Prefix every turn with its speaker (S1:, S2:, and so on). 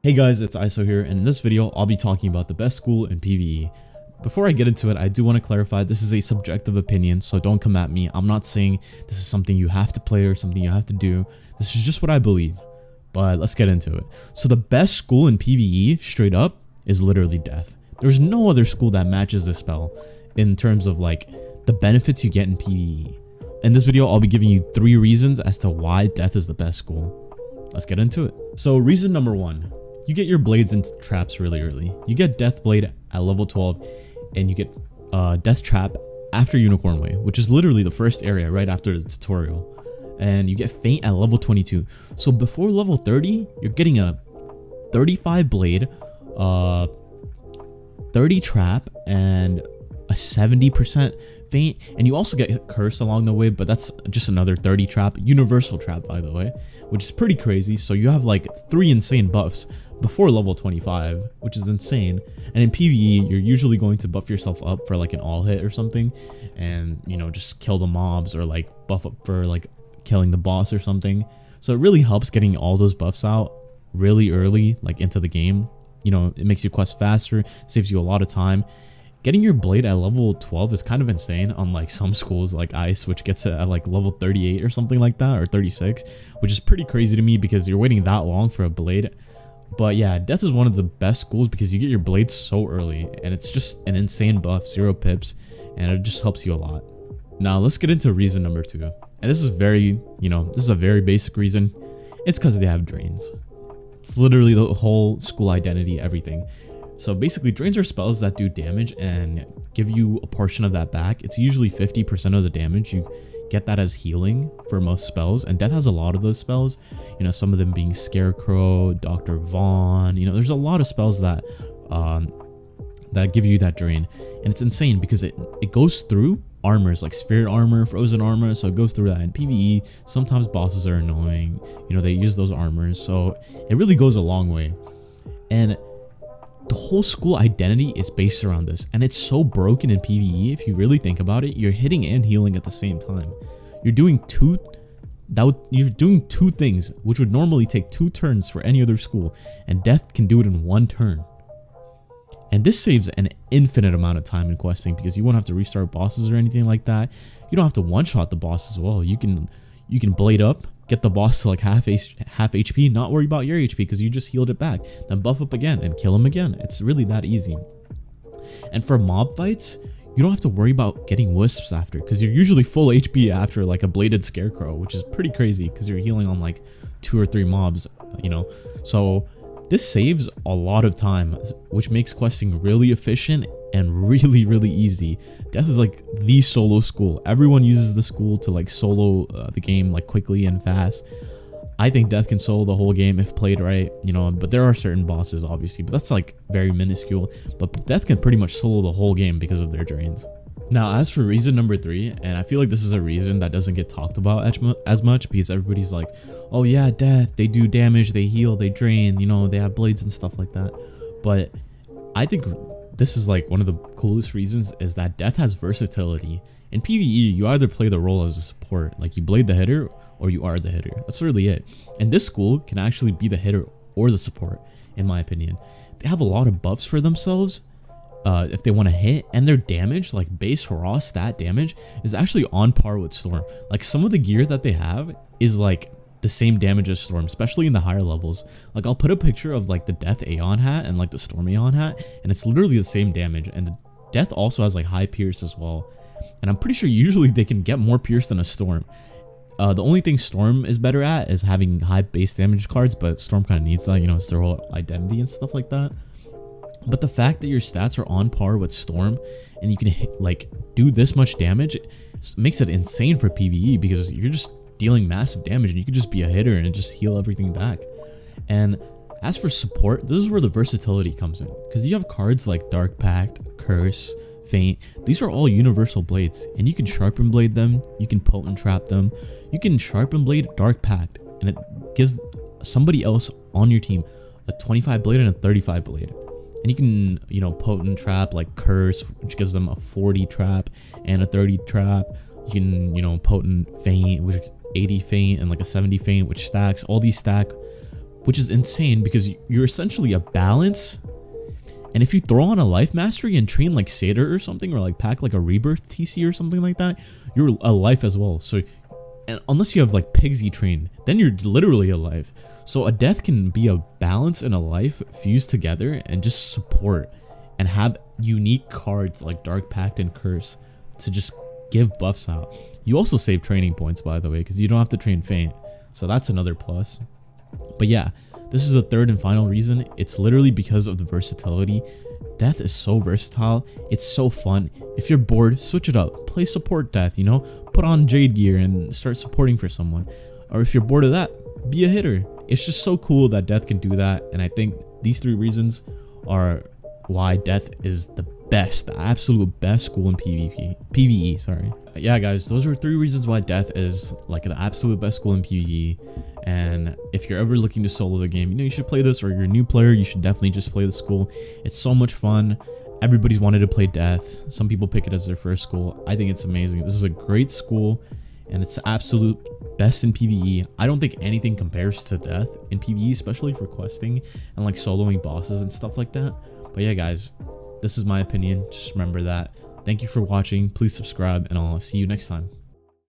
S1: Hey guys, it's ISO here, and in this video, I'll be talking about the best school in PvE. Before I get into it, I do want to clarify this is a subjective opinion, so don't come at me. I'm not saying this is something you have to play or something you have to do. This is just what I believe, but let's get into it. So the best school in PvE, straight up, is literally Death. There's no other school that matches this spell in terms of like the benefits you get in PvE. In this video, I'll be giving you 3 reasons as to why Death is the best school. Let's get into it. So reason number 1. You get your blades and traps really early. You get Death Blade at level 12, and you get Death Trap after Unicorn Way, which is literally the first area right after the tutorial. And you get Feint at level 22. So before level 30, you're getting a 35 Blade, 30 Trap, and a 70% Feint. And you also get Curse along the way, but that's just another 30 Trap. Universal Trap, by the way, which is pretty crazy. So you have like 3 insane buffs before level 25, which is insane. And in PvE, you're usually going to buff yourself up for like an all hit or something, and you know, just kill the mobs, or like buff up for like killing the boss or something. So it really helps getting all those buffs out really early, like into the game. You know, it makes you quest faster, saves you a lot of time. Getting your blade at level 12 is kind of insane, unlike some schools like Ice, which gets it at like level 38 or something like that, or 36, which is pretty crazy to me because you're waiting that long for a blade. But yeah, Death is one of the best schools because you get your blades so early, and it's just an insane buff, 0 pips, and it just helps you a lot. Now let's get into reason number 2. And this is very, this is a very basic reason. It's because they have drains. It's literally the whole school identity, everything. So basically, drains are spells that do damage and give you a portion of that back. It's usually 50% of the damage. You get that as healing for most spells, and Death has a lot of those spells, some of them being Scarecrow, Dr. Vaughn. There's a lot of spells that that give you that drain, and it's insane because it goes through armors like spirit armor, frozen armor, so it goes through that. In PvE, sometimes bosses are annoying, they use those armors, so it really goes a long way. And the whole school identity is based around this, and it's so broken in PvE. If you really think about it, you're hitting and healing at the same time. You're doing two things which would normally take 2 turns for any other school, and Death can do it in 1 turn. And this saves an infinite amount of time in questing because you won't have to restart bosses or anything like that. You don't have to one-shot the boss as well. You can blade up, get the boss to like half HP, not worry about your HP because you just healed it back, then buff up again and kill him again. It's really that easy. And for mob fights, you don't have to worry about getting wisps after because you're usually full HP after like a bladed Scarecrow, which is pretty crazy because you're healing on like 2 or 3 mobs, So this saves a lot of time, which makes questing really efficient and really, really easy. Death is like the solo school. Everyone uses the school to like solo the game like quickly and fast. I think Death can solo the whole game if played right, but there are certain bosses obviously, but that's like very minuscule. But Death can pretty much solo the whole game because of their drains. Now, as for reason number 3, and I feel like this is a reason that doesn't get talked about as much because everybody's like, oh yeah, Death, they do damage, they heal, they drain, they have blades and stuff like that. But I think this is like one of the coolest reasons is that Death has versatility. In PvE, you either play the role as a support, like you blade the hitter, or you are the hitter. That's really it. And this school can actually be the hitter or the support, in my opinion. They have a lot of buffs for themselves if they want to hit, and their damage, like base raw stat damage, is actually on par with Storm. Like some of the gear that they have is like the same damage as Storm, especially in the higher levels. Like I'll put a picture of like the Death Aeon hat and like the Storm Aeon hat, and it's literally the same damage. And the Death also has like high pierce as well, and I'm pretty sure usually they can get more pierce than a Storm. The only thing Storm is better at is having high base damage cards, but Storm kind of needs that, it's their whole identity and stuff like that. But the fact that your stats are on par with Storm and you can do this much damage makes it insane for PvE because you're just dealing massive damage and you can just be a hitter and just heal everything back. And as for support, this is where the versatility comes in because you have cards like Dark Pact, Curse, Feint. These are all universal blades, and you can sharpen blade them, you can potent trap them, you can sharpen blade Dark Pact, and it gives somebody else on your team a 25 blade and a 35 blade. And you can, potent trap like Curse, which gives them a 40 trap and a 30 trap. You can, potent Feint, which is 80 Feint and like a 70 Feint, which stacks. All these stack which is insane because you're essentially a balance. And if you throw on a life mastery and train like Satyr or something, or like pack like a rebirth TC or something like that, you're a life as well. So and unless you have like Pigsy train, then you're literally a life. So a death can be a balance and a life fused together and just support and have unique cards like Dark Pact and Curse to just give buffs out. You also save training points, by the way, because you don't have to train Feint. So that's another plus. But yeah, this is the third and final reason. It's literally because of the versatility. Death is so versatile. It's so fun. If you're bored, switch it up. Play support Death, you know? Put on Jade gear and start supporting for someone. Or if you're bored of that, be a hitter. It's just so cool that Death can do that. And I think these 3 reasons are why Death is the best, the absolute best school in PvE, sorry. Yeah, guys, those are 3 reasons why Death is like the absolute best school in PvE. And if you're ever looking to solo the game, you know, you should play this, or you're a new player, you should definitely just play the school. It's so much fun. Everybody's wanted to play Death. Some people pick it as their first school. I think it's amazing. This is a great school, and it's the absolute best in PvE. I don't think anything compares to Death in PvE, especially for questing and like soloing bosses and stuff like that. But yeah, guys, this is my opinion. Just remember that. Thank you for watching. Please subscribe, and I'll see you next time.